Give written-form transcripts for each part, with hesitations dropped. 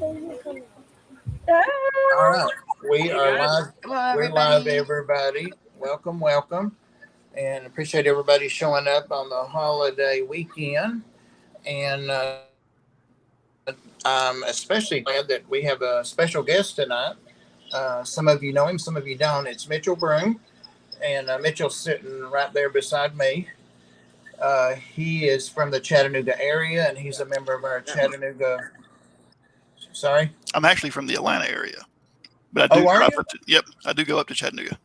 All right, we are live. Hello, We're live, everybody. Welcome, welcome, and appreciate everybody showing up on the holiday weekend. And I'm especially glad that we have a special guest tonight. Some of you know him, some of you don't. It's Mitchell Broome, and Mitchell's sitting right there beside me. He is from the Chattanooga area, and he's a member of our Chattanooga. Sorry, I'm actually from the Atlanta area, but I do. Oh, are you? Yep, I do go up to Chattanooga.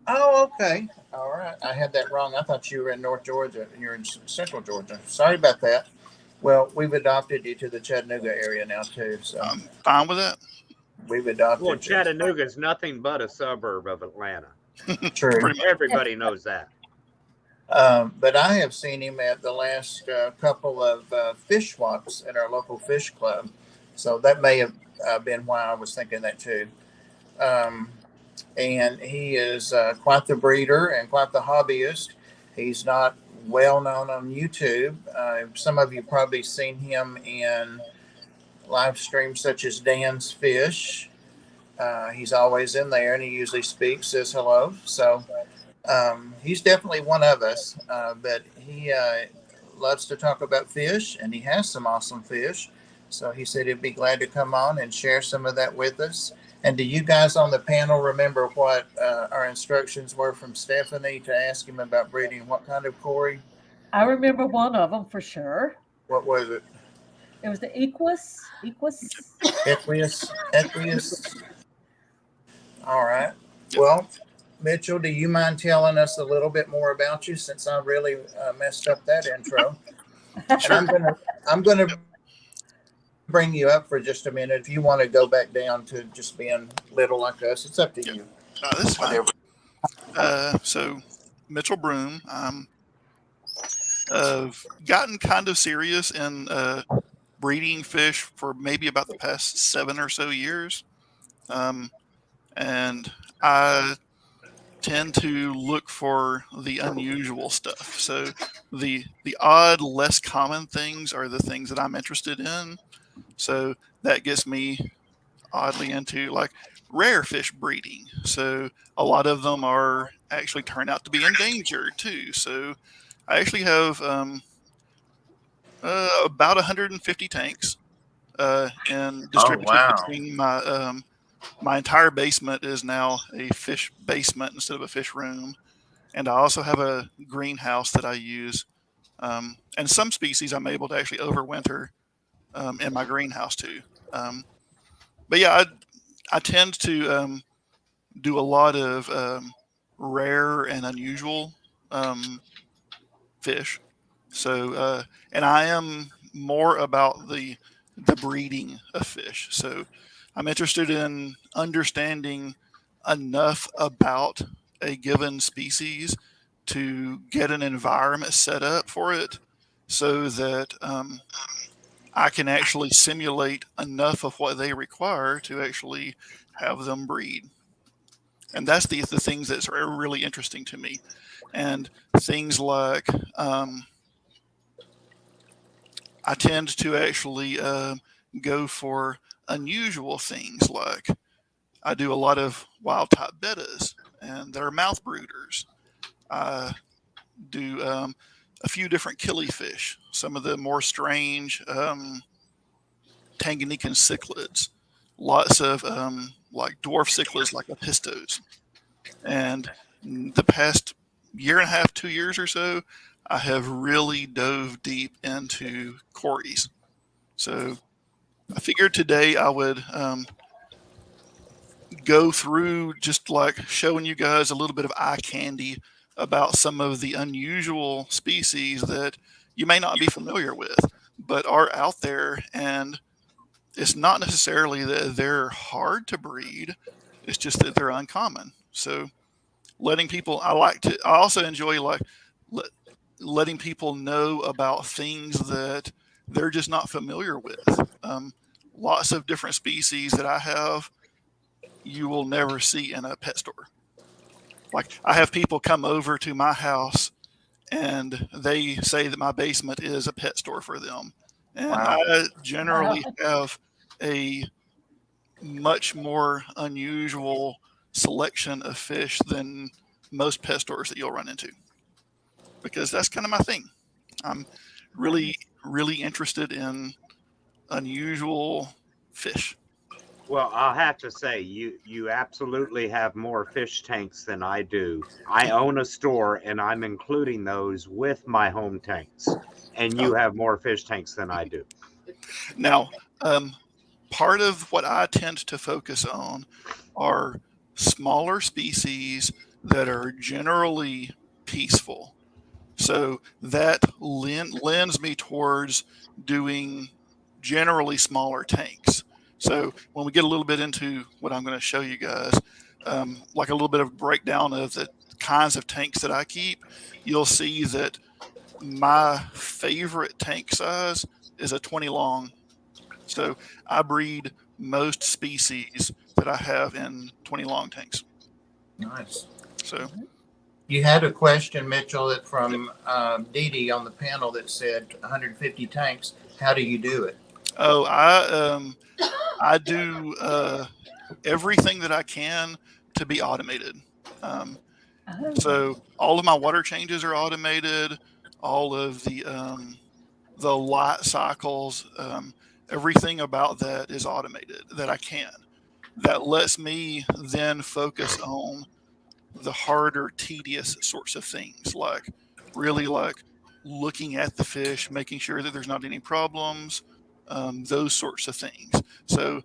Oh, okay. All right. I had that wrong. I thought you were in North Georgia. You're in Central Georgia. Sorry about that. Well, we've adopted you to the Chattanooga area now too. So I'm fine with that. we've adopted. Well, Chattanooga is nothing but a suburb of Atlanta. True. Everybody knows that. But I have seen him at the last couple of fish swaps at our local fish club. So that may have been why I was thinking that too. And he is quite the breeder and quite the hobbyist. He's not well known on YouTube. Some of you probably seen him in live streams such as Dan's Fish. He's always in there and he usually speaks, says hello. So he's definitely one of us, but he loves to talk about fish and he has some awesome fish. So he said he'd be glad to come on and share some of that with us. And do you guys on the panel remember what our instructions were from Stephanie to ask him about breeding what kind of Cory? I remember one of them for sure. What was it? It was the Eckless. Eckless. All right. Well, Mitchell, do you mind telling us a little bit more about you since I really messed up that intro? Sure. And I'm gonna bring you up for just a minute. If you want to go back down to just being little like us, it's up to you. This is fine. So, Mitchell Broome. I've gotten kind of serious in breeding fish for maybe about the past 7 or so years. And I tend to look for the unusual stuff. So the odd, less common things are the things that I'm interested in. So that gets me oddly into like rare fish breeding. So a lot of them are actually turn out to be endangered too. So I actually have about 150 tanks and distributed between my entire basement is now a fish basement instead of a fish room. And I also have a greenhouse that I use. And some species I'm able to actually overwinter in my greenhouse too. But yeah, I tend to do a lot of rare and unusual fish. So, and I am more about the breeding of fish. So I'm interested in understanding enough about a given species to get an environment set up for it so that I can actually simulate enough of what they require to actually have them breed. And that's the things that are really interesting to me. And things like I tend to actually go for unusual things. Like I do a lot of wild type bettas and they're mouth brooders. I do a few different killifish, some of the more strange Tanganyikan cichlids, lots of like dwarf cichlids like apistos. And the past year and a half, 2 years or so, I have really dove deep into Corys. So I figured today I would go through just like showing you guys a little bit of eye candy about some of the unusual species that you may not be familiar with, but are out there. And it's not necessarily that they're hard to breed. It's just that they're uncommon. So letting people, I also enjoy like letting people know about things that they're just not familiar with. Lots of different species that I have, you will never see in a pet store. Like I have people come over to my house and they say that my basement is a pet store for them. And I generally have a much more unusual selection of fish than most pet stores that you'll run into, because that's kind of my thing. I'm really, really interested in unusual fish. Well, I'll have to say, you absolutely have more fish tanks than I do. I own a store, and I'm including those with my home tanks. And you have more fish tanks than I do. Now, part of what I tend to focus on are smaller species that are generally peaceful. So that lends me towards doing generally smaller tanks. So when we get a little bit into what I'm going to show you guys, like a little bit of breakdown of the kinds of tanks that I keep, you'll see that my favorite tank size is a 20 long. So I breed most species that I have in 20 long tanks. Nice. So You had a question, Mitchell, that from Dee Dee on the panel that said 150 tanks. How do you do it? Oh, I do everything that I can to be automated. So all of my water changes are automated. All of the light cycles, everything about that is automated that I can. That lets me then focus on the harder, tedious sorts of things, like really like looking at the fish, making sure that there's not any problems, those sorts of things. So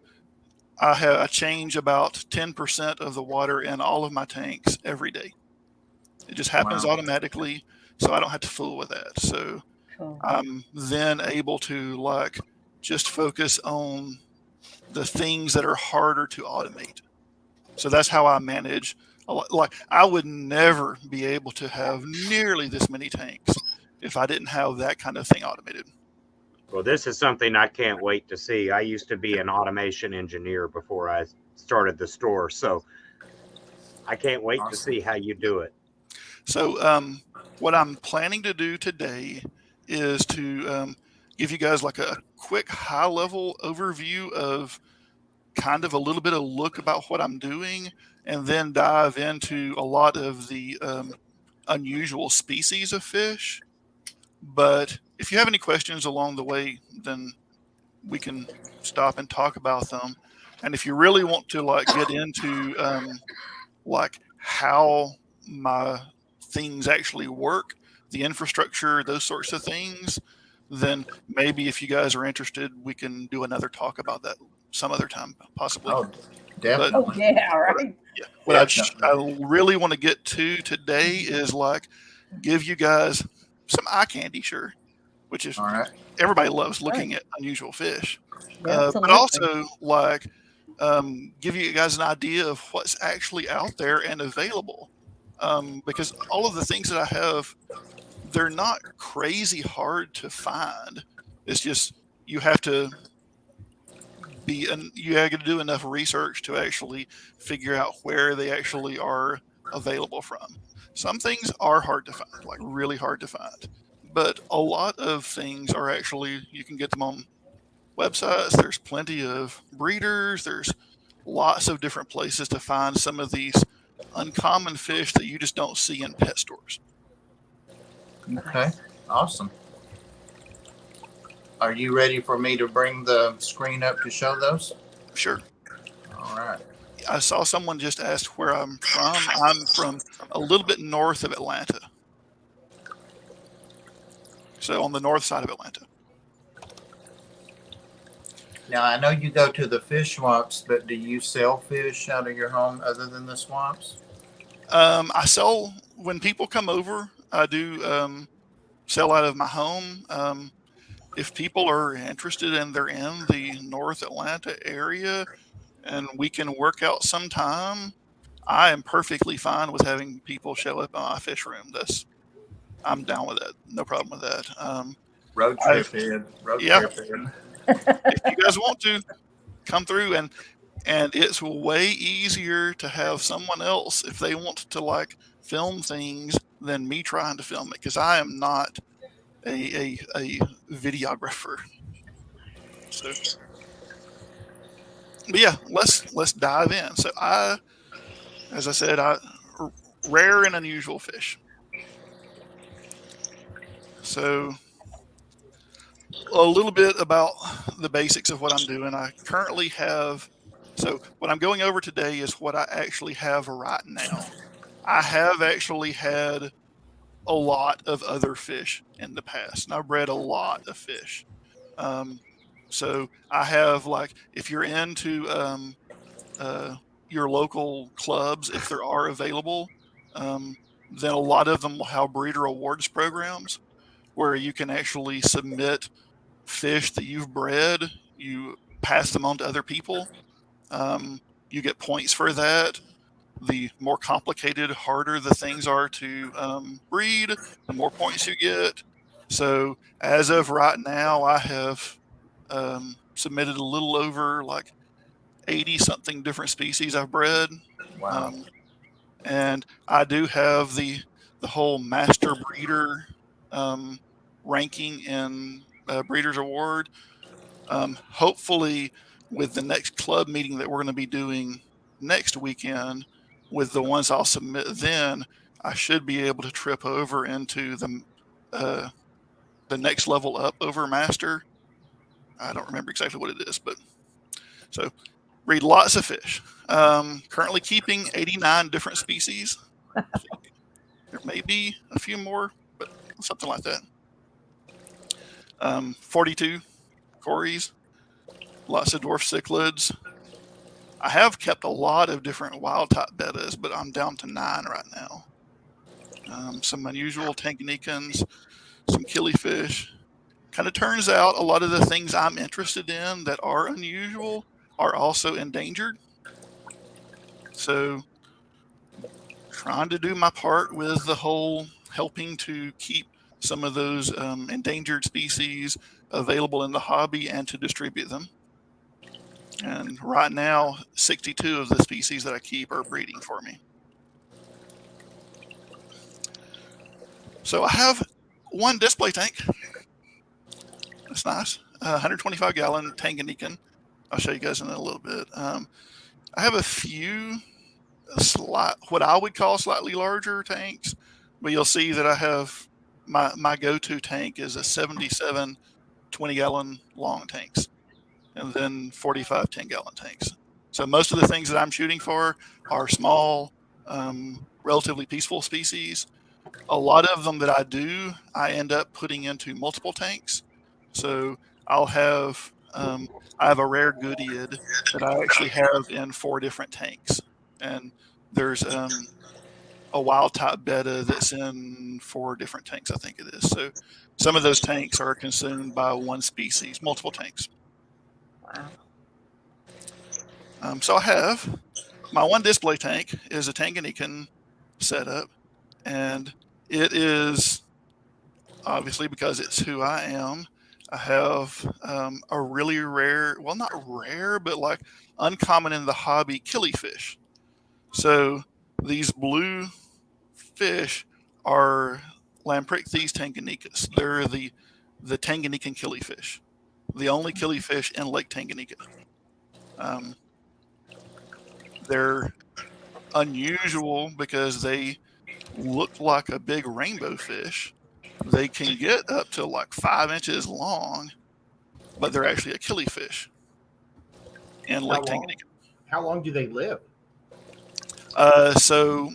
I change about 10% of the water in all of my tanks every day. It just happens Wow. automatically, so I don't have to fool with that. So Cool. I'm then able to like just focus on the things that are harder to automate. So that's how I manage. Like I would never be able to have nearly this many tanks if I didn't have that kind of thing automated. Well, this is something I can't wait to see. I used to be an automation engineer before I started the store, so I can't wait to see how you do it. So what I'm planning to do today is to give you guys like a quick high level overview of kind of a little bit of look about what I'm doing, and then dive into a lot of the unusual species of fish. But if you have any questions along the way, then we can stop and talk about them. And if you really want to like get into like how my things actually work, the infrastructure, those sorts of things, then maybe if you guys are interested, we can do another talk about that some other time, possibly. Oh, definitely. Oh yeah, right. Yeah, what I really want to get to today is like give you guys some eye candy, sure, which is All right. everybody loves looking at unusual fish, Yeah, but also like give you guys an idea of what's actually out there and available, because all of the things that I have, they're not crazy hard to find. It's just you have to you have to do enough research to actually figure out where they actually are available from. Some things are hard to find, like really hard to find, but a lot of things are actually, you can get them on websites. There's plenty of breeders. There's lots of different places to find some of these uncommon fish that you just don't see in pet stores. Okay. Awesome. Are you ready for me to bring the screen up to show those? Sure. All right. I saw someone just asked where I'm from. I'm from a little bit north of Atlanta. So on the north side of Atlanta. Now, I know you go to the fish swamps, but do you sell fish out of your home other than the swamps? I sell, when people come over, I do sell out of my home. If people are interested and they're in the North Atlanta area and we can work out some time, I am perfectly fine with having people show up in my fish room. I'm down with that. No problem with that. Road trip in. Road trip in. If you guys want to come through, and it's way easier to have someone else if they want to like film things than me trying to film it, because I am not a videographer. So yeah, let's dive in. So as I said, rare and unusual fish. So a little bit about the basics of what I'm doing. I currently have, so what I'm going over today is what I actually have right now. I have actually had a lot of other fish in the past, and I've bred a lot of fish. So I have, like, if you're into uh, your local clubs, if there are available, then a lot of them will have breeder awards programs where you can actually submit fish that you've bred, you pass them on to other people. You get points for that. The more complicated, harder the things are to breed, the more points you get. So as of right now, I have submitted a little over like 80 something different species I've bred. Wow. And I do have the whole master breeder ranking in Breeders Award. Hopefully, with the next club meeting that we're going to be doing next weekend, with the ones I'll submit, then I should be able to trip over into the next level up over master. I don't remember exactly what it is, but so breed lots of fish. Currently keeping 89 different species. I think there may be a few more, but something like that. 42 Corys, lots of dwarf cichlids. I have kept a lot of different wild type bettas, but I'm down to 9 right now. Some unusual Tanganicans, some killifish. Kind of turns out a lot of the things I'm interested in that are unusual are also endangered. So trying to do my part with the whole helping to keep some of those endangered species available in the hobby and to distribute them. And right now, 62 of the species that I keep are breeding for me. So I have one display tank. That's nice. 125 gallon Tanganikan. I'll show you guys in a little bit. I have a few what I would call slightly larger tanks, but you'll see that I have my go-to tank is a 77 20-gallon long tanks, and then 45 10-gallon tanks. So most of the things that I'm shooting for are small, relatively peaceful species. A lot of them that I do, I end up putting into multiple tanks. So I'll have, I have a rare goodied that I actually have in 4 different tanks. And there's a wild type betta that's in 4 different tanks, I think it is. So some of those tanks are consumed by one species, multiple tanks. Wow. So I have my one display tank is a Tanganikan setup, and it is obviously because it's who I am. I have a really rare, well, not rare, but like uncommon in the hobby killifish. So these blue fish are Lampricthes tanganicus. They're the Tanganyikan killifish, the only killifish in Lake Tanganyika. They're unusual because they look like a big rainbow fish. They can get up to like 5 inches long, but they're actually a killifish in Lake Tanganyika. How long do they live? So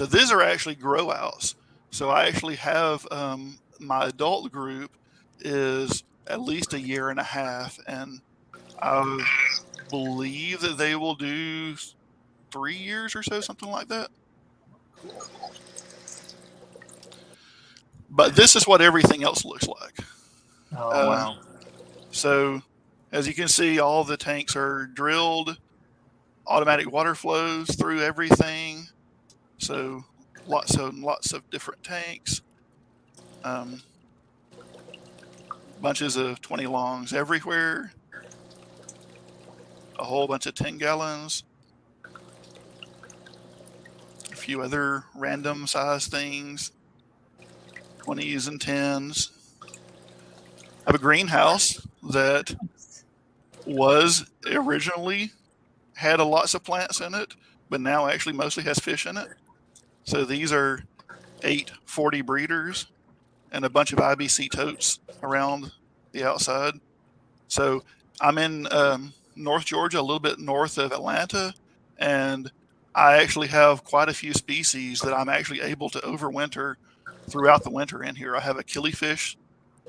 these are actually grow outs. So I actually have my adult group is at least 1.5 years, and I believe that they will do 3 years or so, something like that. But this is what everything else looks like. Oh, wow. So as you can see, all the tanks are drilled, automatic water flows through everything. So lots of different tanks, bunches of 20 longs everywhere, a whole bunch of 10 gallons, a few other random size things, 20s and 10s. I have a greenhouse that was originally had a lots of plants in it, but now actually mostly has fish in it. So these are 8 40 breeders and a bunch of IBC totes around the outside. So I'm in North Georgia, a little bit north of Atlanta, and I actually have quite a few species that I'm actually able to overwinter throughout the winter in here. I have a killifish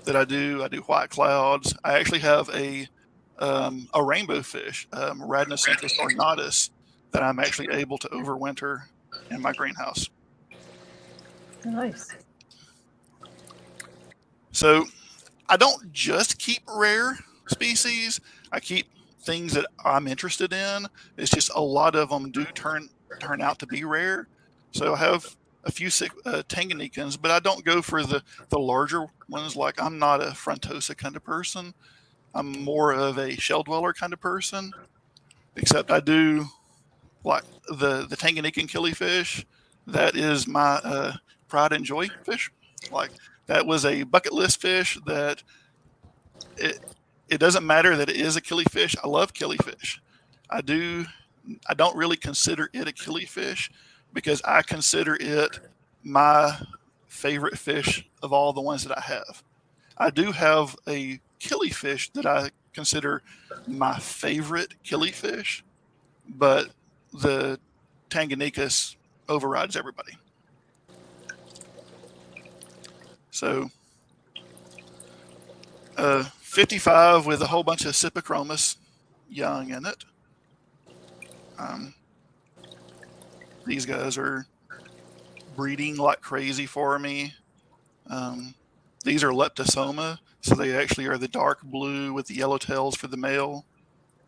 that I do white clouds. I actually have a rainbow fish, Radnocentrus ornatus, that I'm actually able to overwinter in my greenhouse. Nice. So I don't just keep rare species. I keep things that I'm interested in. It's just a lot of them do turn out to be rare. So I have a few Tanganyikans, but I don't go for the larger ones. Like, I'm not a frontosa kind of person. I'm more of a shell dweller kind of person, except I do like the Tanganyikan killifish. That is my pride and joy fish. Like, that was a bucket list fish that it doesn't matter that it is a killifish. I love killifish. I don't really consider it a killifish because I consider it my favorite fish of all the ones that I have. I do have a killifish that I consider my favorite killifish, but the Tanganyikas overrides everybody. So 55 with a whole bunch of Cypachromis young in it. These guys are breeding like crazy for me. These are Leptosoma, so they actually are the dark blue with the yellow tails for the male.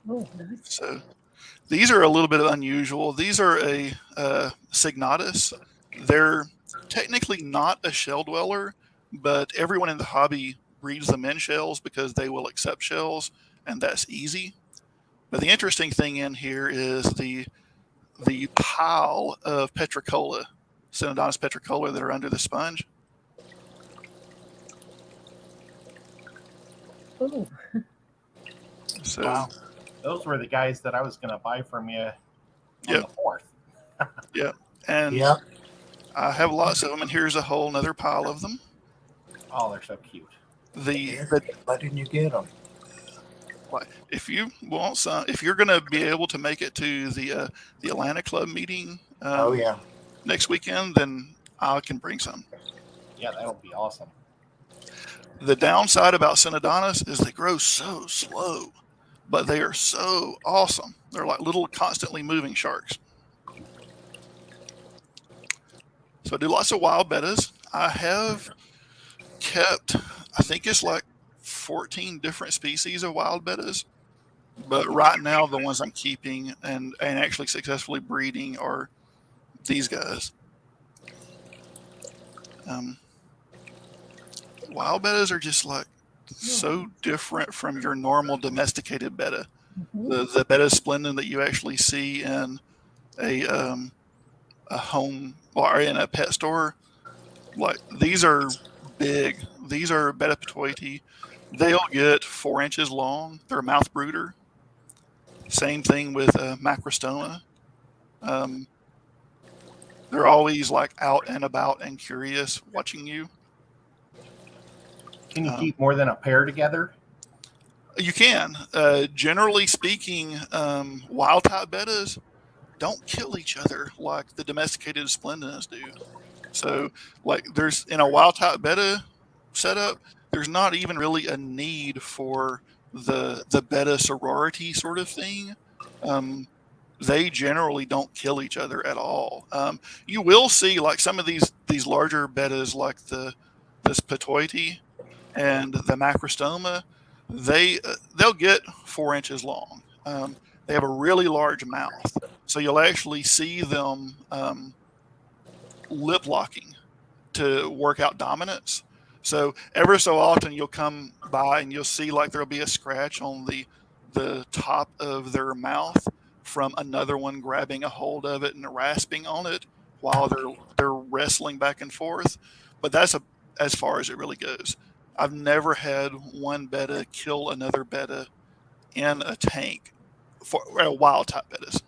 Oh, nice. So these are a little bit unusual. These are a Signatus. They're technically not a shell dweller, but everyone in the hobby breeds them in shells because they will accept shells, and that's easy. But the interesting thing in here is the pile of Petricola, Synodontis petricola, that are under the sponge. Oh, So Wow. Those were the guys that I was going to buy from you on Yep. the 4th. yeah, and Yep. I have lots of them, and here's a whole another pile of them. Oh, they're so cute. Why didn't you get them? If you want some, if you're going to be able to make it to the Atlanta Club meeting Oh yeah. next weekend, then I can bring some. Yeah, that would be awesome. The downside about Synodontis is they grow so slow, but they are so awesome. They're like little constantly moving sharks. So I do lots of wild bettas. I have kept, I think it's like 14 different species of wild bettas, but right now the ones I'm keeping and actually successfully breeding are these guys. Wild bettas are just like so different from your normal domesticated betta. The betta splendens that you actually see in a home or in a pet store, like, these are big. These are Betta petoiti. They'll get 4 inches long. They're a mouth brooder. Same thing with macrostoma. They're always like out and about and curious, watching you. Can you keep more than a pair together? You can. Generally speaking, wild type bettas don't kill each other like the domesticated splendinas do. So, like, there's in a wild type betta setup, there's not even really a need for the betta sorority sort of thing. They generally don't kill each other at all. You will see like some of these larger bettas, like this petoiti and the macrostoma, they'll get 4 inches long. They have a really large mouth, so you'll actually see them lip locking to work out dominance. So ever so often you'll come by and you'll see like there'll be a scratch on the top of their mouth from another one grabbing a hold of it and rasping on it while they're wrestling back and forth. But that's as far as it really goes. I've never had one betta kill another betta in a tank for wild type bettas.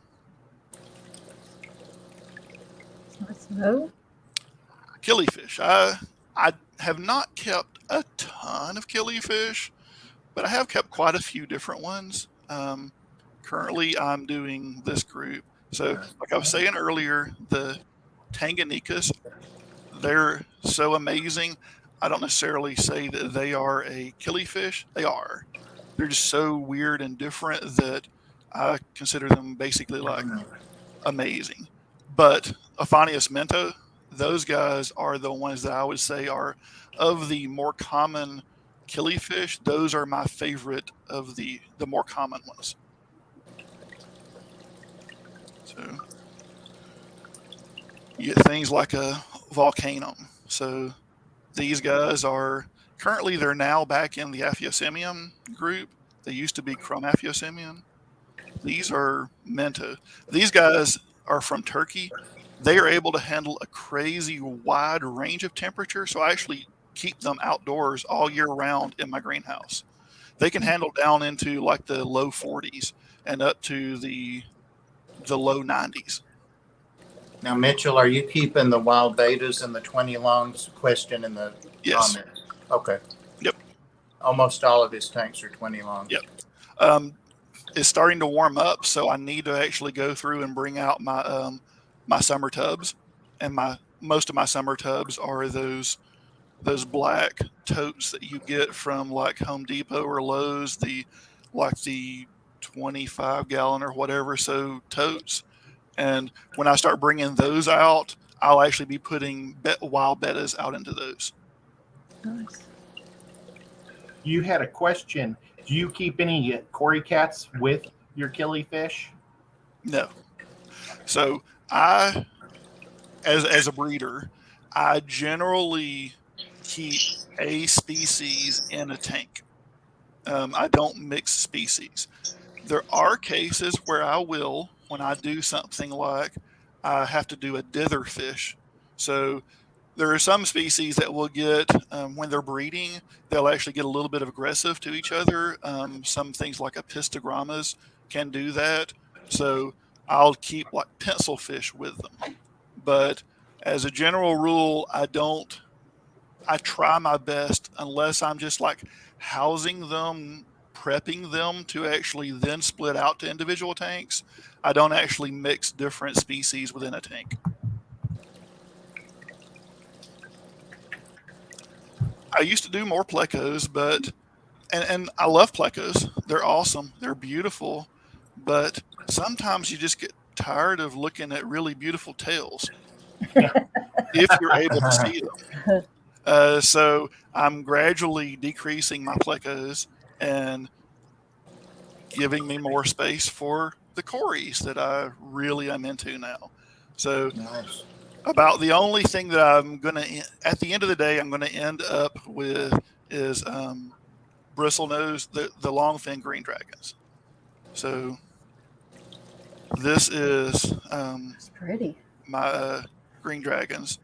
Nice to know. Killifish. I have not kept a ton of killifish, but I have kept quite a few different ones. Currently, I'm doing this group. So, like I was saying earlier, the Tanganyikas, they're so amazing. I don't necessarily say that they are a killifish. They are. They're just so weird and different that I consider them basically like amazing. But Aphanius mento, those guys are the ones that I would say are of the more common killifish. Those are my favorite of the more common ones. So you get things like a volcanum. So these guys are currently, they're now back in the Aphyosemium group. They used to be Chromaphyosemium. These are mento. These guys are from Turkey. They are able to handle a crazy wide range of temperature. So I actually keep them outdoors all year round in my greenhouse. They can handle down into like the low 40s and up to the low 90s. Now, Mitchell, are you keeping the wild betas and the 20 longs? Question in the Yes. comments. Okay. Yep. Almost all of his tanks are 20 longs. Yep. It's starting to warm up, so I need to actually go through and bring out my my summer tubs, and most of my summer tubs are those black totes that you get from like Home Depot or Lowe's, the 25-gallon or whatever so totes. And when I start bringing those out, I'll actually be putting wild bettas out into those. Nice. You had a question. Do you keep any Cory cats with your killifish? No. So I, as a breeder, I generally keep a species in a tank. I don't mix species. There are cases where I will, when I do something like I have to do a dither fish. So there are some species that will get, when they're breeding, they'll actually get a little bit of aggressive to each other. Some things like apistogrammas can do that. So I'll keep like pencil fish with them. But as a general rule, I try my best, unless I'm just like housing them, prepping them to actually then split out to individual tanks. I don't actually mix different species within a tank. I used to do more plecos, but and I love plecos. They're awesome. They're beautiful, but sometimes you just get tired of looking at really beautiful tails if you're able to see them. So I'm gradually decreasing my plecos and giving me more space for the Corys that I really am into now. So Nice. about the only thing that I'm going to, at the end of the day, I'm going to end up with is bristlenose, the longfin green dragons. So this is It's pretty. my green dragons.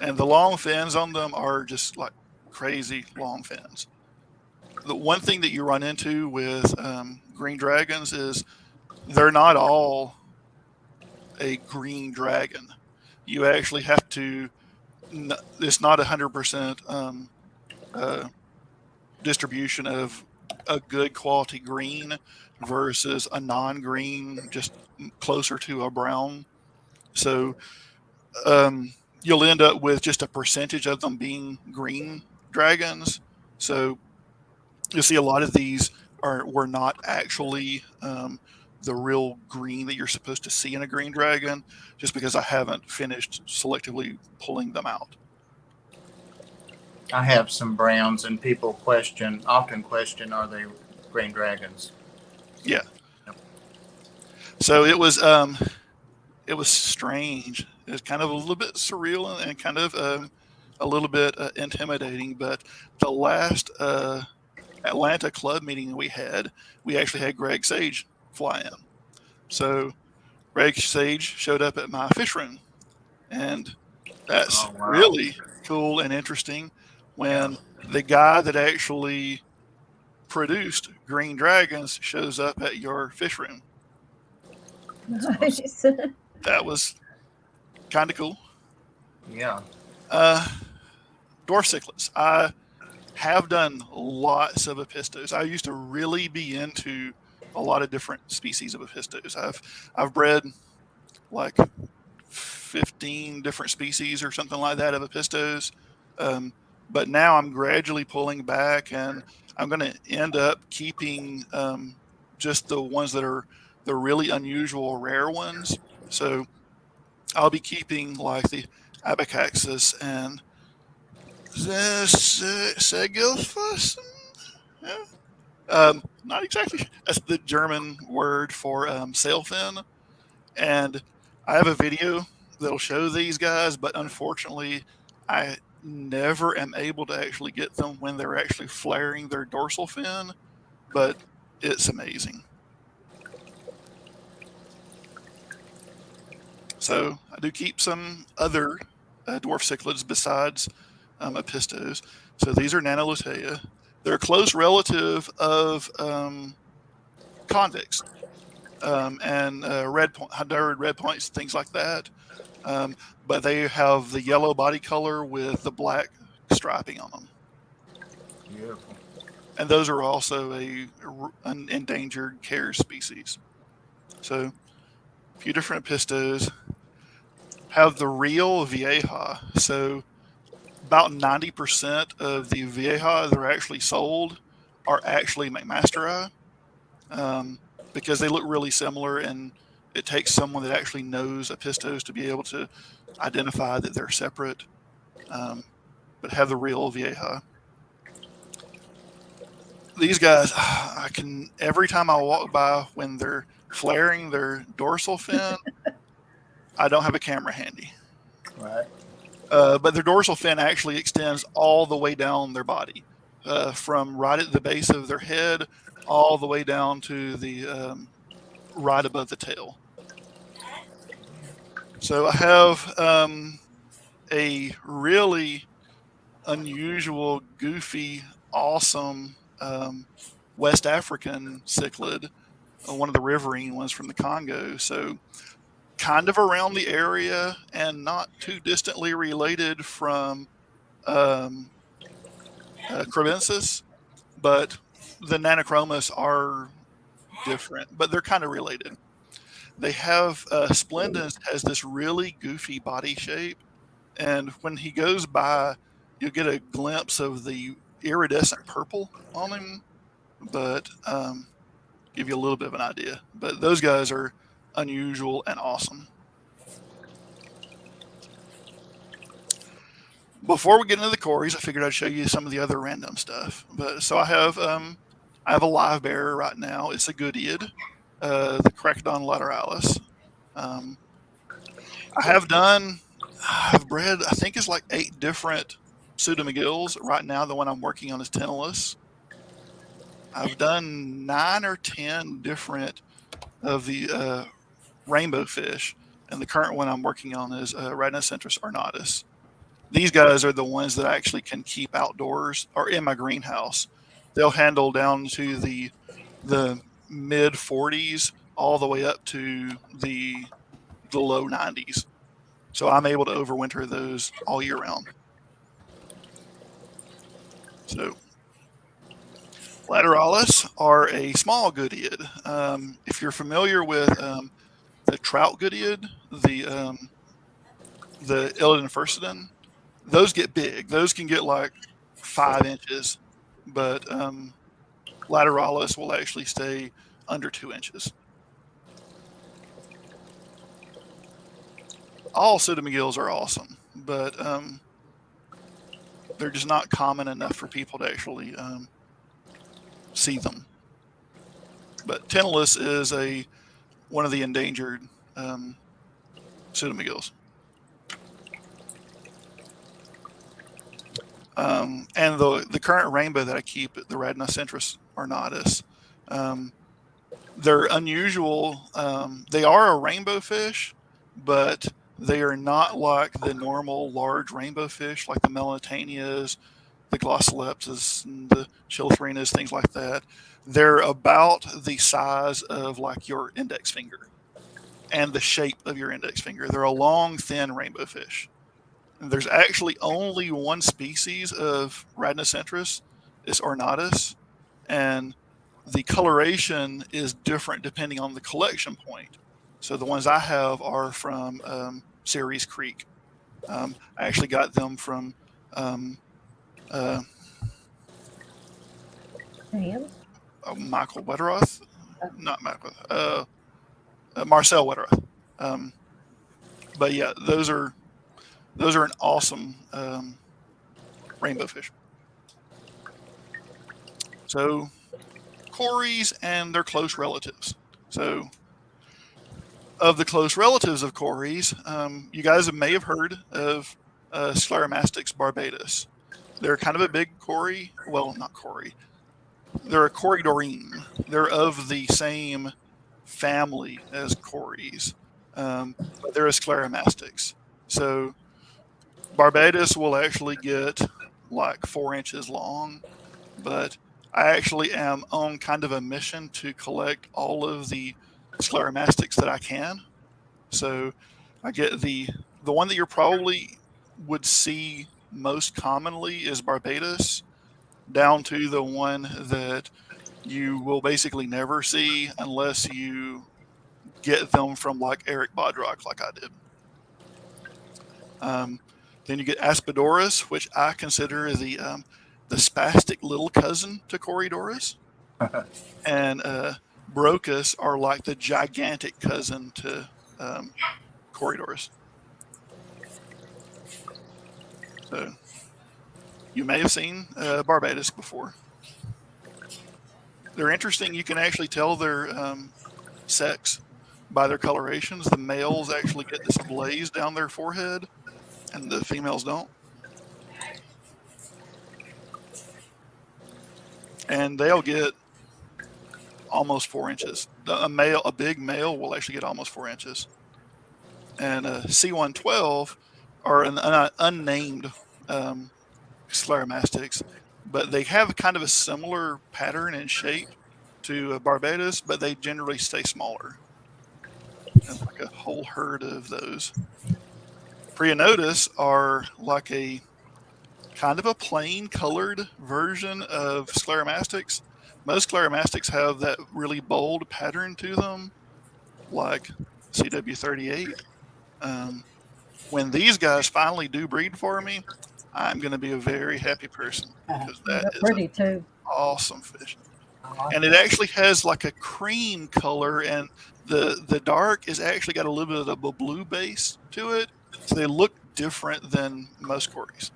And the long fins on them are just like crazy long fins. The one thing that you run into with green dragons is they're not all a green dragon. You actually have to, it's not 100% distribution of a good quality green versus a non-green, just closer to a brown. So you'll end up with just a percentage of them being green dragons. So you'll see a lot of these were not actually the real green that you're supposed to see in a green dragon, just because I haven't finished selectively pulling them out. I have some browns, and people often question, are they green dragons? Yeah. So it was strange. It was kind of a little bit surreal and kind of a little bit intimidating. But the last Atlanta club meeting we actually had Greg Sage fly in. So Greg Sage showed up at my fish room, and that's really cool and interesting when the guy that actually produced green dragons shows up at your fish room. Nice. That was kind of cool. Yeah. Dwarf cichlids. I have done lots of apistos. I used to really be into a lot of different species of apistos. I've bred like 15 different species or something like that of apistos. But now I'm gradually pulling back, and I'm going to end up keeping just the ones that are the really unusual, rare ones. So I'll be keeping like the Abacaxis and Segelfuss. Not exactly. That's the German word for sailfin. And I have a video that'll show these guys, but unfortunately, I never am able to actually get them when they're actually flaring their dorsal fin. But it's amazing. So I do keep some other dwarf cichlids besides apistos. So these are Nanolutelya. They're a close relative of convicts and red points, things like that. But they have the yellow body color with the black striping on them. Beautiful. And those are also an endangered CAAS species. So a few different apistos. Have the real Vieja. So about 90% of the Vieja that are actually sold are actually McMasteri, because they look really similar, and it takes someone that actually knows apistos to be able to identify that they're separate, but have the real Vieja. These guys, every time I walk by when they're flaring their dorsal fin, I don't have a camera handy. Right. But their dorsal fin actually extends all the way down their body, from right at the base of their head all the way down to the right above the tail. So I have a really unusual, goofy, awesome West African cichlid, one of the riverine ones from the Congo. So kind of around the area and not too distantly related from Crebensis, but the Nanochromis are different, but they're kind of related. They have Splendens has this really goofy body shape, and when he goes by, you'll get a glimpse of the iridescent purple on him, but give you a little bit of an idea. But those guys are unusual and awesome. Before we get into the Corys, I figured I'd show you some of the other random stuff. But so I have a live bearer right now. It's a Goodiad, the Cracodon lateralis. I've bred, I think it's like 8 different pseudomcgills. Right now, the one I'm working on is Tenellus. I've done 9 or 10 different of the rainbow fish, and the current one I'm working on is Rhinocentris ornatus. These guys are the ones that I actually can keep outdoors or in my greenhouse. They'll handle down to the mid 40s all the way up to the low 90s. So I'm able to overwinter those all year round. So lateralis are a small Goodiad. If you're familiar with the trout Goodiad, the Illidan furcidin, those get big. Those can get like 5 inches, but lateralis will actually stay under 2 inches. All pseudomcgills are awesome, but they're just not common enough for people to actually see them. But Tenellus is one of the endangered pseudomcgills. And the current rainbow that I keep, the Rhinocentris ornatus, they're unusual. They are a rainbow fish, but they are not like the normal large rainbow fish like the Melanitanias, the glossolepsis and the chilithrinas, things like that. They're about the size of like your index finger and the shape of your index finger. They're a long, thin rainbow fish. And there's actually only one species of Radnocentris, it's ornatus, and the coloration is different depending on the collection point. So the ones I have are from Ceres Creek. I actually got them from Michael Wetteroth, not Michael, Marcel Wetteroth. But yeah, those are an awesome rainbow fish. So Cories and their close relatives. So of the close relatives of Cories, you guys may have heard of Scleromastics Barbados. They're kind of a big Cory. Well, not Cory. They're a Corydorine. They're of the same family as Cories, but they're a Scleromastics. So Barbados will actually get like 4 inches long, but I actually am on kind of a mission to collect all of the Scleromastics that I can. So I get the one that you probably would see most commonly is Barbados, down to the one that you will basically never see unless you get them from like Eric Bodrock, like I did. Then you get Aspidoris, which I consider the spastic little cousin to Corydoris, and Brocus are like the gigantic cousin to Corydoris. So you may have seen Barbados before. They're interesting. You can actually tell their sex by their colorations. The males actually get this blaze down their forehead, and the females don't. And they'll get almost 4 inches. A big male will actually get almost 4 inches. And C112 are an unnamed Scleromastics, but they have kind of a similar pattern and shape to Barbados, but they generally stay smaller. And like a whole herd of those. Prionotus are like a kind of a plain colored version of Scleromastics. Most Scleromastics have that really bold pattern to them, like CW38. When these guys finally do breed for me, I'm going to be a very happy person because that is pretty too. Awesome fish. And it actually has like a cream color, and the dark is actually got a little bit of a blue base to it, so they look different than most Cories.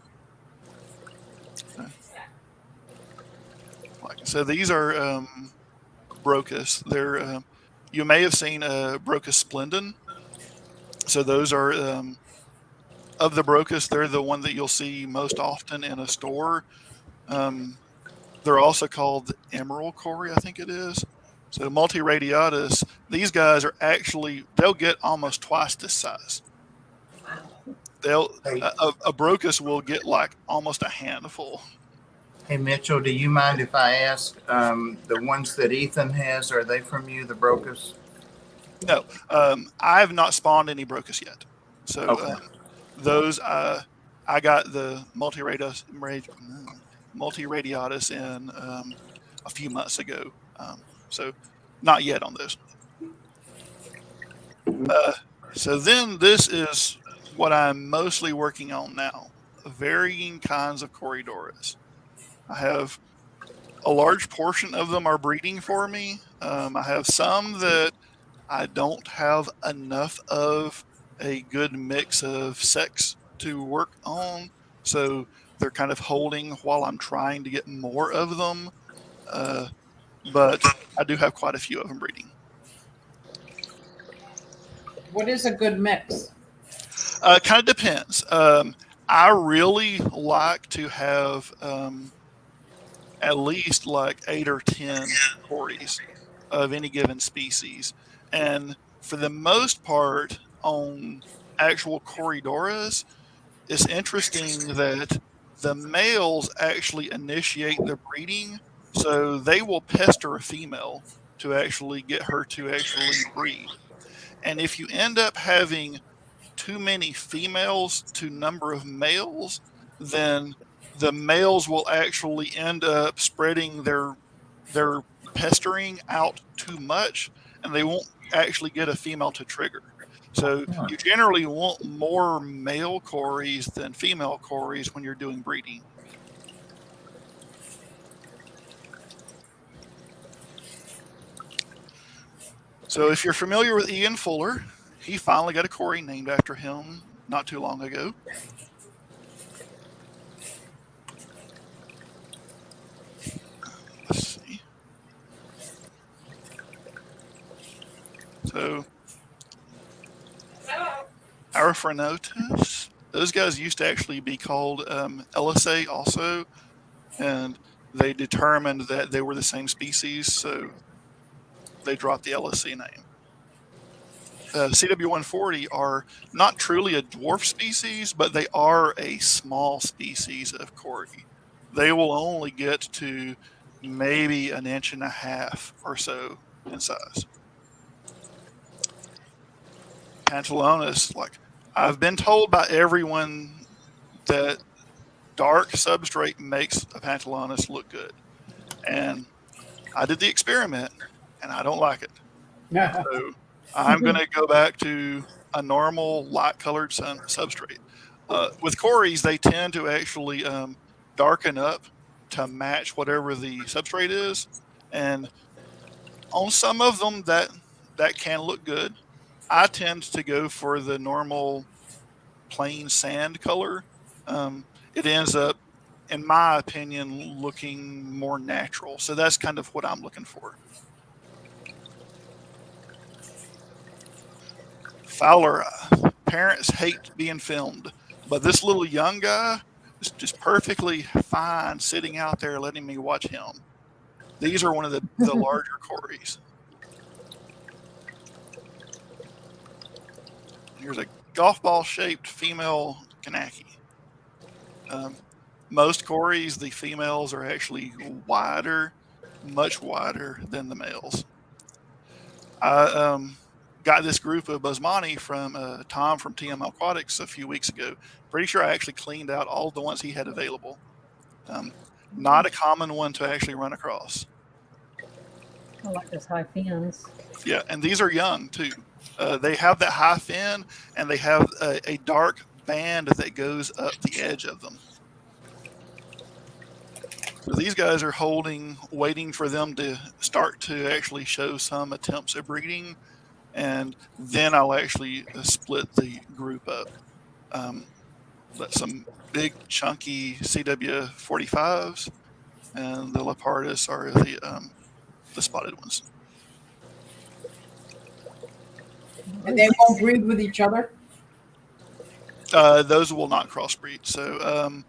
So these are Brocus. They're you may have seen Brocus splendens. So those are of the Brocus. They're the one that you'll see most often in a store. They're also called Emerald Cory, I think it is. So multiradiatus, these guys are actually, they'll get almost twice this size. A Brocus will get like almost a handful. Hey, Mitchell, do you mind if I ask the ones that Ethan has, are they from you, the Brocus? No, I have not spawned any Brocus yet. So okay. Those, I got the multiradiatus in a few months ago. So not yet on those. So then this is what I'm mostly working on now. Varying kinds of Corydoras. I have a large portion of them are breeding for me. I have some that I don't have enough of a good mix of sex to work on. So they're kind of holding while I'm trying to get more of them. But I do have quite a few of them breeding. What is a good mix? Kind of depends. I really like to have at least like 8 or 10 Cories of any given species. And for the most part on actual Corydoras, it's interesting that the males actually initiate the breeding, so they will pester a female to actually get her to actually breed. And if you end up having too many females to number of males, then the males will actually end up spreading their pestering out too much, and they won't actually get a female to trigger. So you generally want more male Corys than female Corys when you're doing breeding. So if you're familiar with Ian Fuller, he finally got a Cory named after him not too long ago. Let's see. So Araphrenotus, those guys used to actually be called LSA also, and they determined that they were the same species, so they dropped the LSC name. CW140 are not truly a dwarf species, but they are a small species of Cory. They will only get to maybe 1.5 inches or so in size. Pantalonus, like I've been told by everyone that dark substrate makes a Pantalonus look good. And I did the experiment and I don't like it. So I'm going to go back to a normal light colored substrate. With Corys, they tend to actually darken up to match whatever the substrate is. And on some of them that can look good. I tend to go for the normal plain sand color. It ends up, in my opinion, looking more natural. So that's kind of what I'm looking for. Fowler, parents hate being filmed, but this little young guy is just perfectly fine sitting out there letting me watch him. These are one of the larger Corys. Here's a golf ball shaped female Kanaki. Most Corys, the females are actually wider, much wider than the males. I got this group of Basmani from Tom from TM Aquatics a few weeks ago. Pretty sure I actually cleaned out all the ones he had available. Not a common one to actually run across. I like those high fins. Yeah, and these are young too. They have that high fin, and they have a dark band that goes up the edge of them. So these guys are waiting for them to start to actually show some attempts at breeding, and then I'll actually split the group up. Let some big chunky CW45s, and the Leopardus are the spotted ones. And they won't breed with each other? Those will not crossbreed. So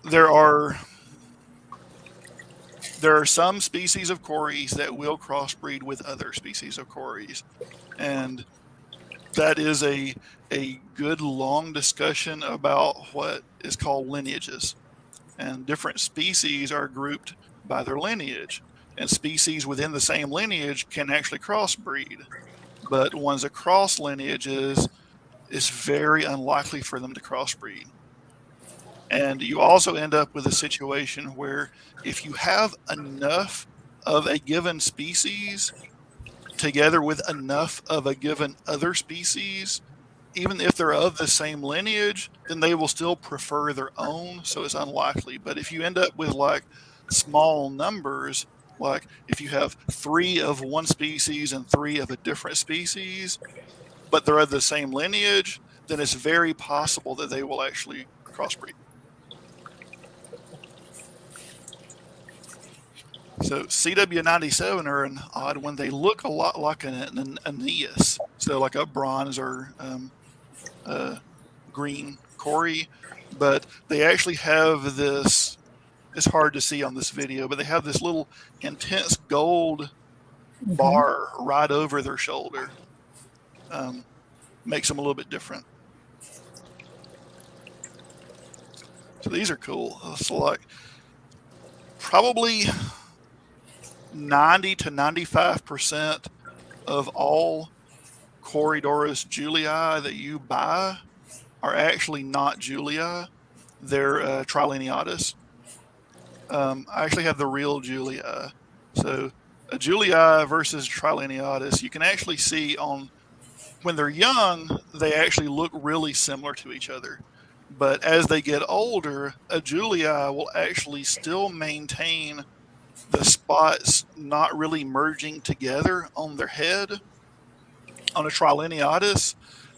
there are some species of Corys that will crossbreed with other species of Corys, and that is a good long discussion about what is called lineages. And different species are grouped by their lineage, and species within the same lineage can actually crossbreed. But ones across lineages, it's very unlikely for them to crossbreed. And you also end up with a situation where if you have enough of a given species together with enough of a given other species, even if they're of the same lineage, then they will still prefer their own, so it's unlikely. But if you end up with like small numbers, like if you have 3 of one species and 3 of a different species, but they're of the same lineage, then it's very possible that they will actually crossbreed. So CW97 are an odd one. They look a lot like an Aeneas, so like a bronze or green Cory, but they actually have this, it's hard to see on this video, but they have this little intense gold bar right over their shoulder. Makes them a little bit different. So these are cool. So like probably 90 to 95% of all Corydoras julii that you buy are actually not julii. They're Trileniatus. I actually have the real julii. So a julii versus Trileniatus, you can actually see on when they're young, they actually look really similar to each other. But as they get older, a julii will actually still maintain the spots not really merging together on their head. On a Trileniatus,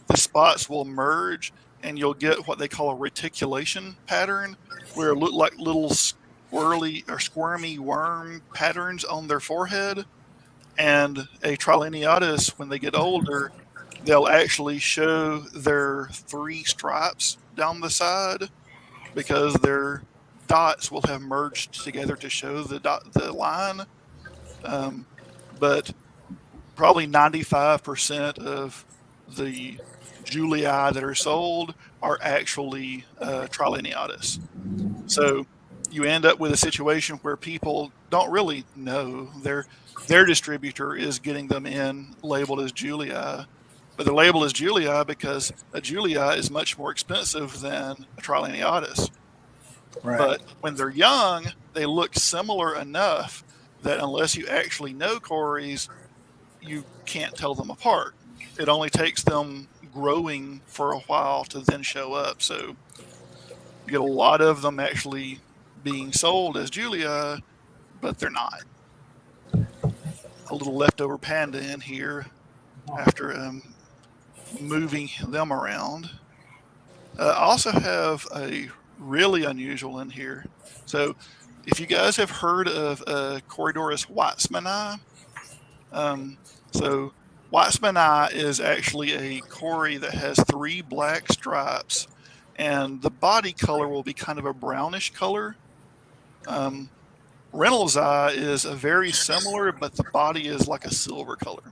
the spots will merge and you'll get what they call a reticulation pattern, where it look like little squirrely or squirmy worm patterns on their forehead. And a Trileniatus, when they get older, they'll actually show their 3 stripes down the side because their dots will have merged together to show the line. But probably 95% of the julii that are sold are actually Trileniatus. So you end up with a situation where people don't really know. Their distributor is getting them in labeled as julii, but they're labeled as julii because a julii is much more expensive than a Trileniatus. Right. But when they're young, they look similar enough that unless you actually know Corys, you can't tell them apart. It only takes them growing for a while to then show up. So you get a lot of them actually being sold as julii, but they're not. A little leftover panda in here after moving them around. I also have a really unusual in here. So if you guys have heard of Corydoras weitzmani, so weitzmani is actually a Cory that has 3 black stripes, and the body color will be kind of a brownish color. Reynolds eye is a very similar, but the body is like a silver color.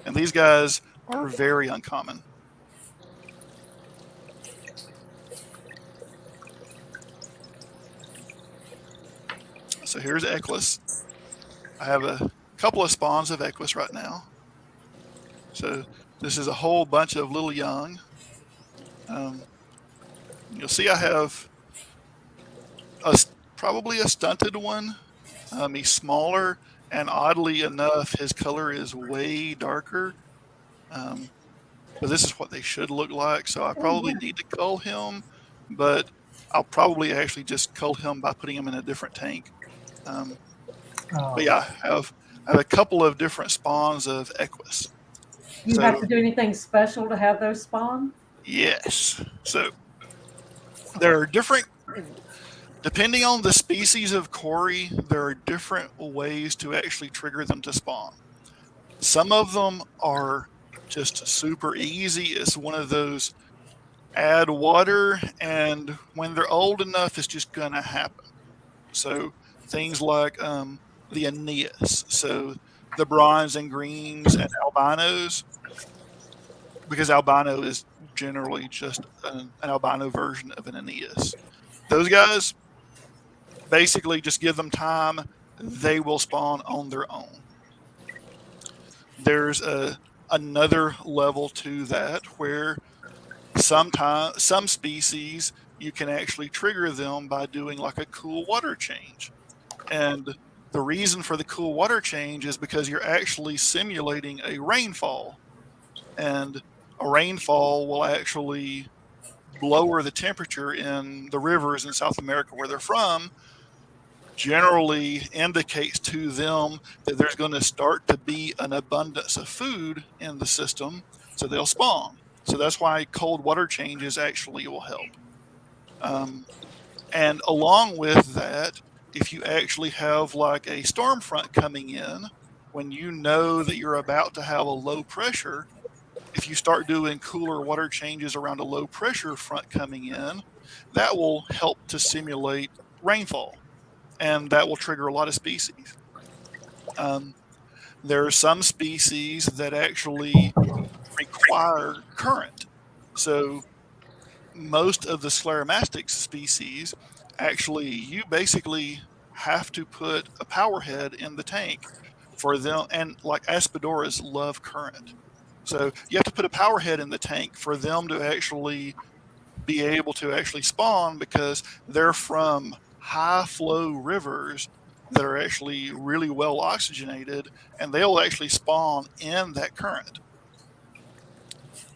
And these guys are very uncommon. So here's Eckless. I have a couple of spawns of Eckless right now. So this is a whole bunch of little young. You'll see I have probably a stunted one. He's smaller, and oddly enough, his color is way darker. But this is what they should look like. So I probably need to cull him, but I'll probably actually just cull him by putting him in a different tank. But yeah, I have a couple of different spawns of Eckless. You have to do anything special to have those spawn? Yes. So there are different, depending on the species of Cory, there are different ways to actually trigger them to spawn. Some of them are just super easy. It's one of those add water, and when they're old enough, it's just going to happen. So things like the Aeneas, so the bronze and greens and albinos, because albino is generally just an albino version of an Aeneas. Those guys, basically just give them time, they will spawn on their own. There's another level to that where some species you can actually trigger them by doing like a cool water change. And the reason for the cool water change is because you're actually simulating a rainfall. And a rainfall will actually lower the temperature in the rivers in South America where they're from, generally indicates to them that there's going to start to be an abundance of food in the system, so they'll spawn. So that's why cold water changes actually will help. And along with that, if you actually have like a storm front coming in, when you know that you're about to have a low pressure, if you start doing cooler water changes around a low pressure front coming in, that will help to simulate rainfall, and that will trigger a lot of species. There are some species that actually require current. So most of the Scleromastics species, actually, you basically have to put a power head in the tank for them. And like Aspidoras love current. So you have to put a power head in the tank for them to actually be able to actually spawn, because they're from high flow rivers that are actually really well oxygenated, and they'll actually spawn in that current.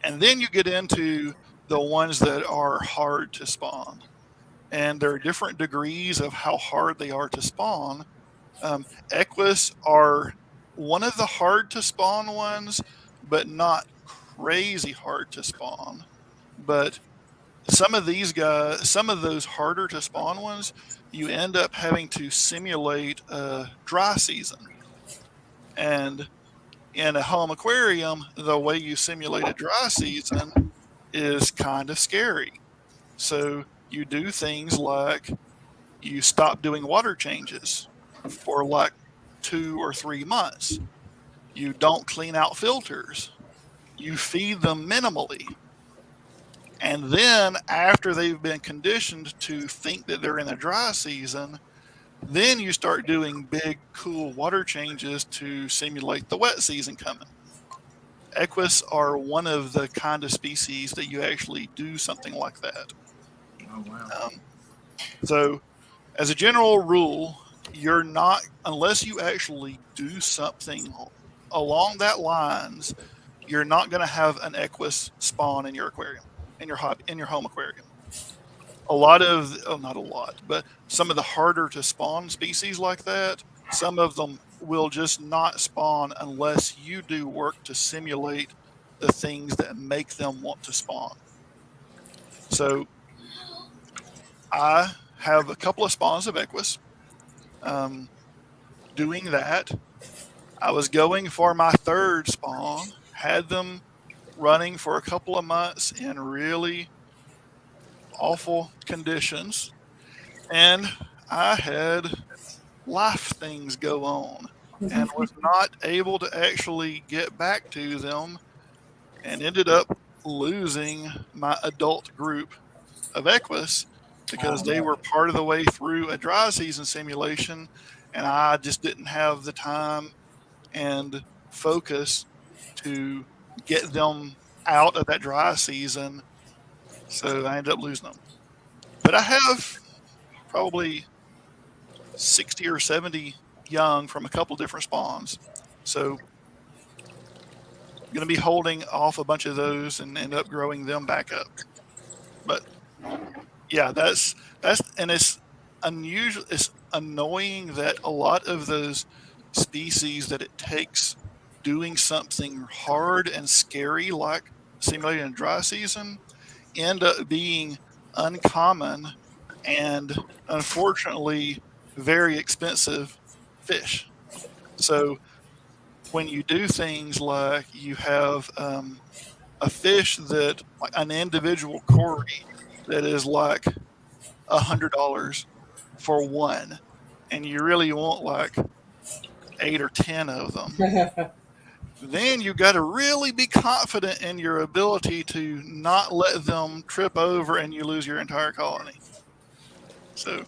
And then you get into the ones that are hard to spawn, and there are different degrees of how hard they are to spawn. Eckless are one of the hard to spawn ones, but not crazy hard to spawn. But some of these guys, some of those harder to spawn ones, you end up having to simulate a dry season. And in a home aquarium, the way you simulate a dry season is kind of scary. So you do things like you stop doing water changes for like 2 or 3 months. You don't clean out filters. You feed them minimally. And then after they've been conditioned to think that they're in a dry season, then you start doing big, cool water changes to simulate the wet season coming. Eckless are one of the kind of species that you actually do something like that. Oh, wow. So as a general rule, you're not, unless you actually do something along that lines, you're not going to have an Eckless spawn in your aquarium, in your home aquarium. A lot of, not a lot, but some of the harder to spawn species like that, some of them will just not spawn unless you do work to simulate the things that make them want to spawn. So I have a couple of spawns of Eckless. Doing that, I was going for my third spawn, had them running for a couple of months in really awful conditions, and I had life things go on and was not able to actually get back to them, and ended up losing my adult group of Eckless because they were part of the way through a dry season simulation, and I just didn't have the time and focus to get them out of that dry season. So I ended up losing them. But I have probably 60 or 70 young from a couple different spawns. So I'm going to be holding off a bunch of those and end up growing them back up. But yeah, that's and it's unusual. It's annoying that a lot of those species that it takes doing something hard and scary like simulating a dry season end up being uncommon and unfortunately very expensive fish. So when you do things like you have a fish that, like an individual Cory, that is like $100 for one, and you really want like 8 or 10 of them, then you got to really be confident in your ability to not let them trip over and you lose your entire colony. So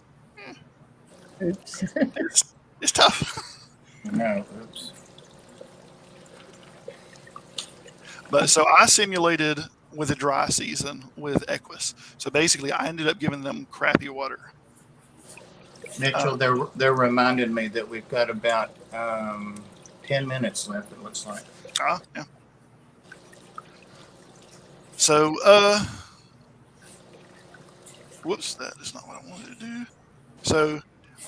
Oops. it's tough. No, oops. But so I simulated with a dry season with Eckless. So basically I ended up giving them crappy water. Mitchell, they're reminding me that we've got about 10 minutes left, it looks like. Yeah. So, whoops, that is not what I wanted to do. So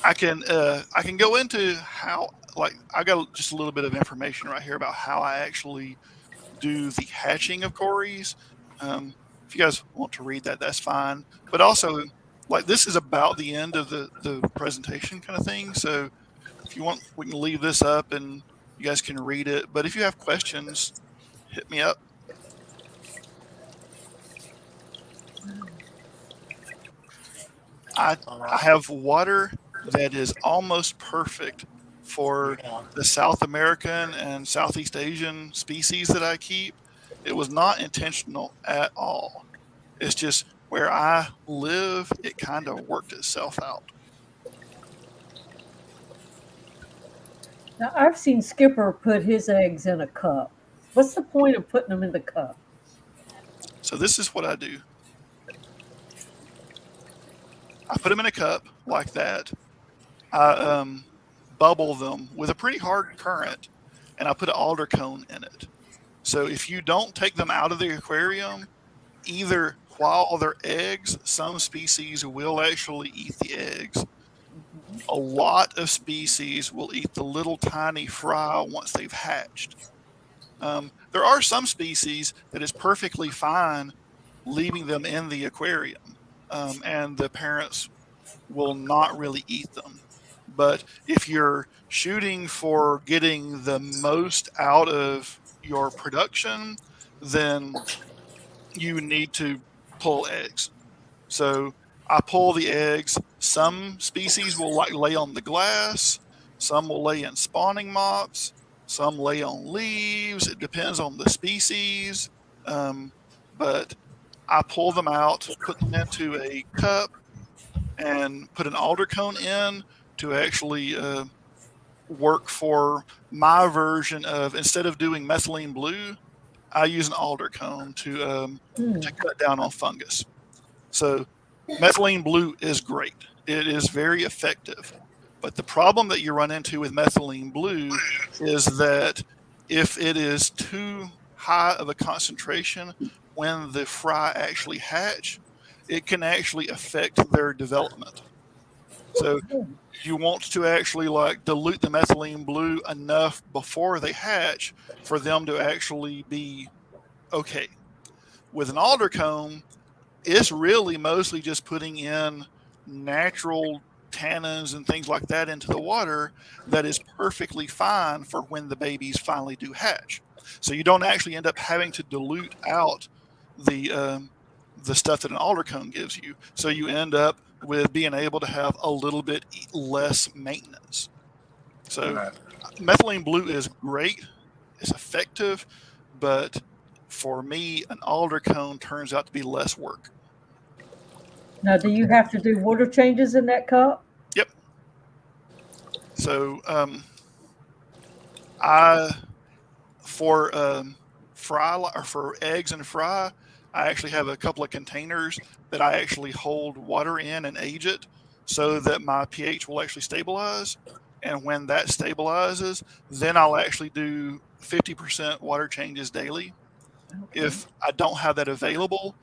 I can go into how, like, I got just a little bit of information right here about how I actually do the hatching of Corys. If you guys want to read that, that's fine. But also, like, this is about the end of the presentation kind of thing. So if you want, we can leave this up and you guys can read it. But if you have questions, hit me up. I have water that is almost perfect for the South American and Southeast Asian species that I keep. It was not intentional at all. It's just where I live, it kind of worked itself out. Now, I've seen Skipper put his eggs in a cup. What's the point of putting them in the cup? So this is what I do. I put them in a cup like that. I bubble them with a pretty hard current, and I put an alder cone in it. So if you don't take them out of the aquarium, either while they're eggs, some species will actually eat the eggs. A lot of species will eat the little tiny fry once they've hatched. There are some species that is perfectly fine leaving them in the aquarium, and the parents will not really eat them. But if you're shooting for getting the most out of your production, then you need to pull eggs. So I pull the eggs. Some species will lay on the glass. Some will lay in spawning mops. Some lay on leaves. It depends on the species. But I pull them out, put them into a cup, and put an alder cone in to actually work for my version of, instead of doing methylene blue, I use an alder cone to cut down on fungus. So methylene blue is great. It is very effective. But the problem that you run into with methylene blue is that if it is too high of a concentration when the fry actually hatch, it can actually affect their development. So you want to actually dilute the methylene blue enough before they hatch for them to actually be okay. With an alder cone, it's really mostly just putting in natural tannins and things like that into the water that is perfectly fine for when the babies finally do hatch. So you don't actually end up having to dilute out the stuff that an alder cone gives you. So you end up with being able to have a little bit less maintenance. So methylene blue is great. It's effective, but for me, an alder cone turns out to be less work. Now, do you have to do water changes in that cup? Yep. So for eggs and fry, I actually have a couple of containers that I actually hold water in and age it so that my pH will actually stabilize. And when that stabilizes, then I'll actually do 50% water changes daily. Okay. If I don't have that available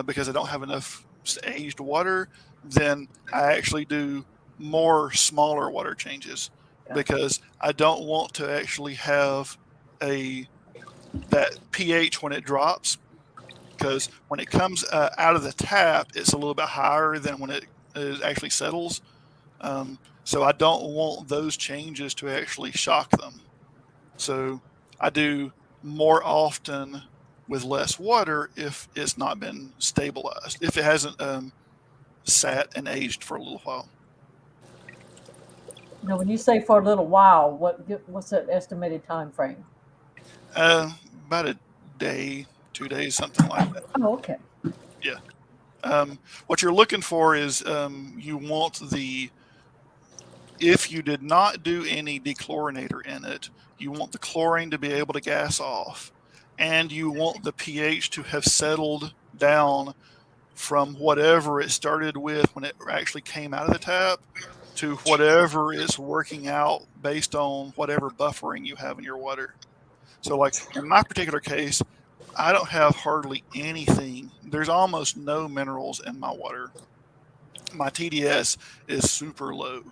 because I don't have enough aged water, then I actually do more smaller water changes because I don't want to actually have that pH when it drops, because when it comes out of the tap, it's a little bit higher than when it actually settles. So I don't want those changes to actually shock them. So I do more often with less water if it's not been stabilized, if it hasn't sat and aged for a little while. Now, when you say for a little while, what's that estimated time frame? About a day, 2 days, something like that. Oh, okay. Yeah. What you're looking for is you want if you did not do any dechlorinator in it, you want the chlorine to be able to gas off, and you want the pH to have settled down from whatever it started with when it actually came out of the tap to whatever is working out based on whatever buffering you have in your water. So like in my particular case, I don't have hardly anything. There's almost no minerals in my water. My TDS is super low,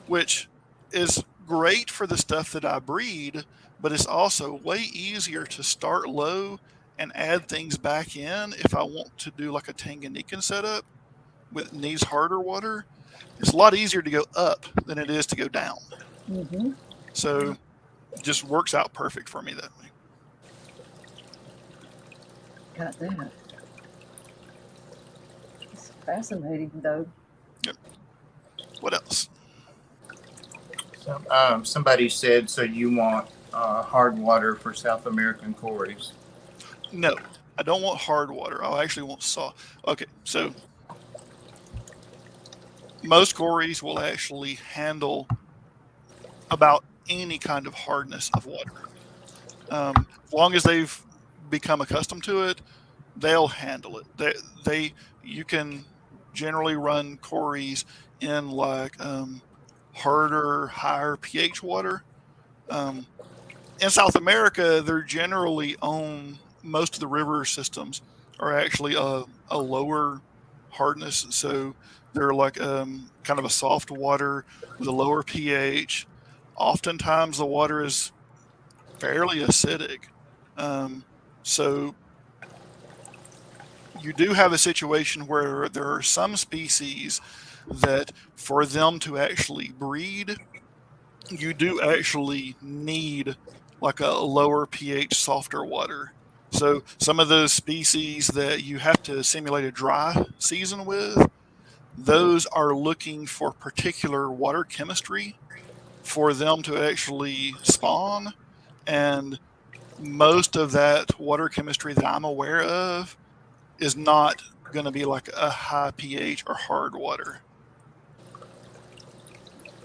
which is great for the stuff that I breed, but it's also way easier to start low and add things back in if I want to do like a Tanganyikan setup with needs harder water. It's a lot easier to go up than it is to go down. Mm-hmm. So it just works out perfect for me that way. Got that. It's fascinating, though. Yep. What else? So, somebody said, so you want hard water for South American Corys? No. I don't want hard water. I actually want soft. Okay, so most Corys will actually handle about any kind of hardness of water. As long as they've become accustomed to it, they'll handle it. You can generally run Corys in like harder, higher pH water. In South America, they're generally on most of the river systems are actually a lower hardness, so they're like kind of a soft water with a lower pH. Oftentimes, the water is fairly acidic, so you do have a situation where there are some species that, for them to actually breed, you do actually need like a lower pH, softer water. So some of those species that you have to simulate a dry season with, those are looking for particular water chemistry for them to actually spawn. And most of that water chemistry that I'm aware of is not going to be like a high pH or hard water.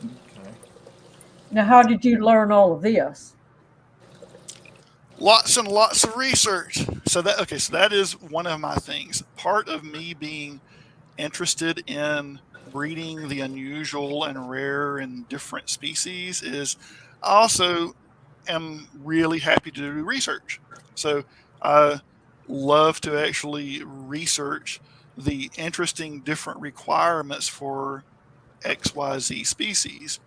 Okay. Now, how did you learn all of this? Lots and lots of research. So that is one of my things. Part of me being interested in breeding the unusual and rare and different species is I also am really happy to do research. So I love to actually research the interesting different requirements for XYZ species.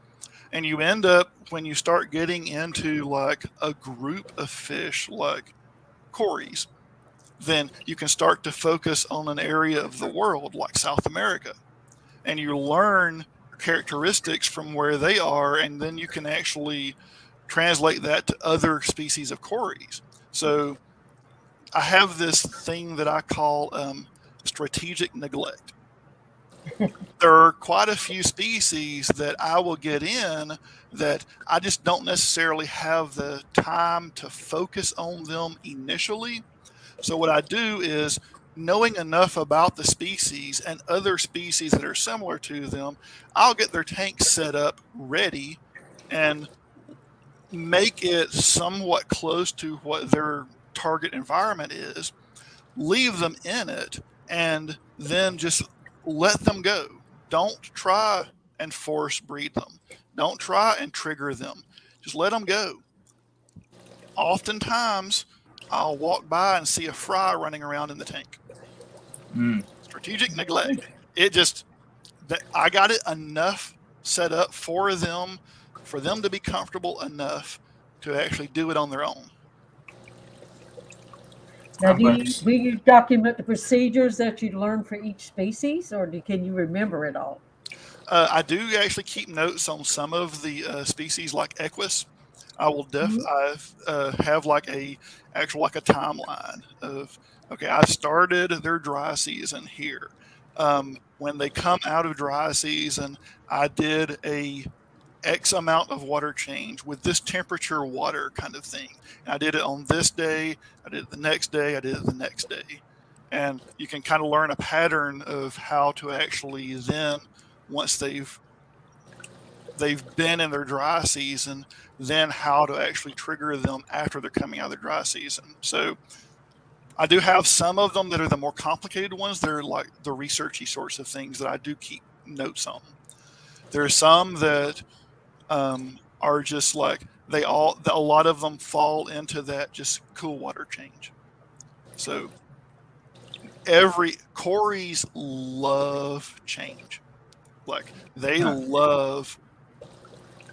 And you end up, when you start getting into like a group of fish like Corys, then you can start to focus on an area of the world like South America. And you learn characteristics from where they are, and then you can actually translate that to other species of Corys. So I have this thing that I call strategic neglect. There are quite a few species that I will get in that I just don't necessarily have the time to focus on them initially. So what I do is, knowing enough about the species and other species that are similar to them, I'll get their tanks set up ready and make it somewhat close to what their target environment is, leave them in it, and then just let them go. Don't try and force breed them. Don't try and trigger them. Just let them go. Oftentimes, I'll walk by and see a fry running around in the tank. Strategic neglect. I got it enough set up for them to be comfortable enough to actually do it on their own. Now, do you document the procedures that you learn for each species, or can you remember it all? I do actually keep notes on some of the species like Eckless. I will have like a timeline of, okay, I started their dry season here. When they come out of dry season, I did a X amount of water change with this temperature water kind of thing. And I did it on this day, I did it the next day, I did it the next day. And you can kind of learn a pattern of how to actually then, once they've been in their dry season, then how to actually trigger them after they're coming out of the dry season. So I do have some of them that are the more complicated ones. They're like the researchy sorts of things that I do keep notes on. There are some that are just like, a lot of them fall into that just cool water change. So Corys love change. Like, they love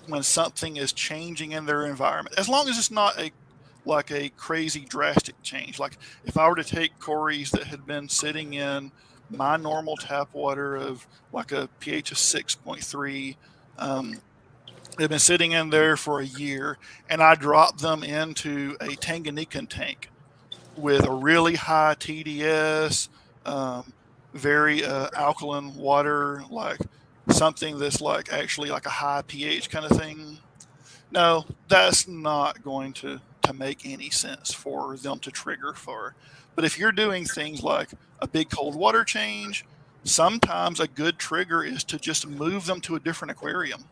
when something is changing in their environment, as long as it's not a crazy drastic change. Like, if I were to take Corys that had been sitting in my normal tap water of like a pH of 6.3, they've been sitting in there for a year, and I drop them into a Tanganyikan tank with a really high TDS, very alkaline water, like something that's like actually like a high pH kind of thing. No, that's not going to to make any sense for them to trigger for. But if you're doing things like a big cold water change, sometimes a good trigger is to just move them to a different aquarium.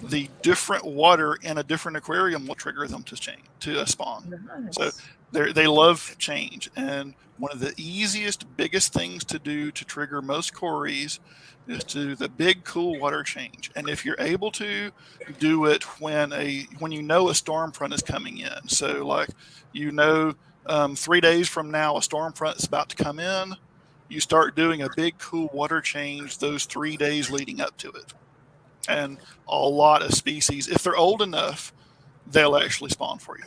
The different water in a different aquarium will trigger them to change to a spawn. Nice. So they love change, and one of the easiest, biggest things to do to trigger most Corys is to do the big cool water change. And if you're able to do it when you know a storm front is coming in, so like 3 days from now a storm front is about to come in, you start doing a big cool water change those 3 days leading up to it. And a lot of species, if they're old enough, they'll actually spawn for you.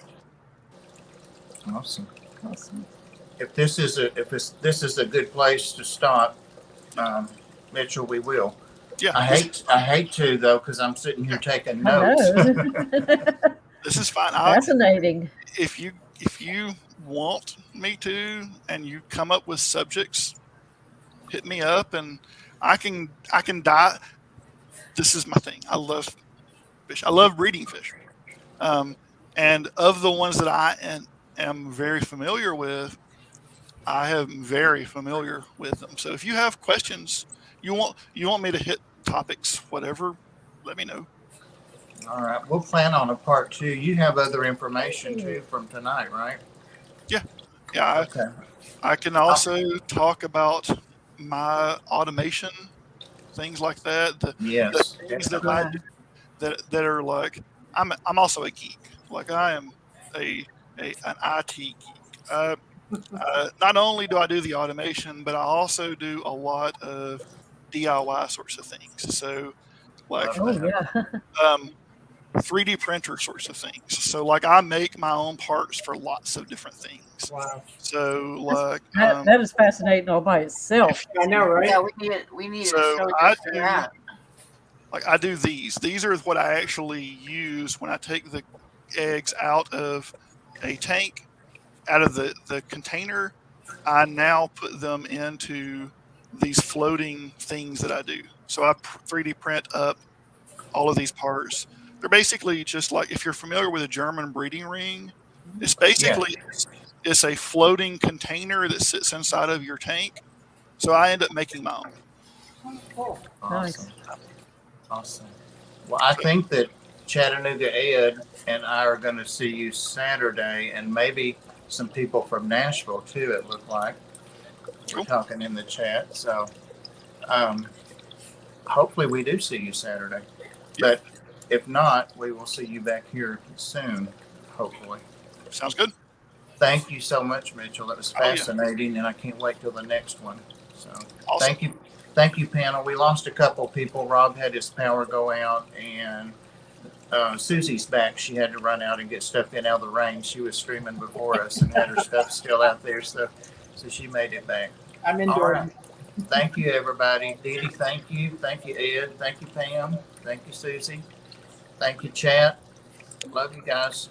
Awesome. Awesome. If this is a good place to stop, Mitchell, we will. Yeah. I hate to though, because I'm sitting here taking I notes. know. This is fine. Fascinating. If you want me to, and you come up with subjects, hit me up, and I can dive. This is my thing. I love fish. I love breeding fish. And of the ones that I am very familiar with, I am very familiar with them. So if you have questions, you want me to hit topics, whatever, let me know. All right, we'll plan on a part 2. You have other information too from tonight, right? Yeah. Okay. I can also talk about my automation, things like that. The things that I do that are like, I'm also a geek. Like I am an IT geek. Not only do I do the automation, but I also do a lot of DIY sorts of things. So like 3D printer sorts of things. So like I make my own parts for lots of different things. Wow. So like that is fascinating all by itself. I know, right? Yeah, we need So to show I just for do- that. like I do these. These are what I actually use when I take the eggs out of a tank, out of the container. I now put them into these floating things that I do. So I 3D print up all of these parts. They're basically just like, if you're familiar with a German breeding ring, it's basically it's a floating container that sits inside of your tank. So I end up making my own. Cool. Awesome. Awesome. Well, I think that Chattanooga Ed and I are going to see you Saturday, and maybe some people from Nashville too, it looked like. We're talking in the chat. So hopefully we do see you Saturday. But if not, we will see you back here soon, hopefully. Sounds good. Thank you so much, Mitchell. That was fascinating, and I can't wait till the next one. So Awesome. Thank you, panel. We lost a couple people. Rob had his power go out, and Susie's back. She had to run out and get stuff in out of the rain. She was streaming before us and had her stuff still out there, so she made it back. I'm All indoors. right. Thank you, everybody. Dee Dee, thank you. Thank you, Ed. Thank you, Pam. Thank you, Susie. Thank you, chat. Love you guys.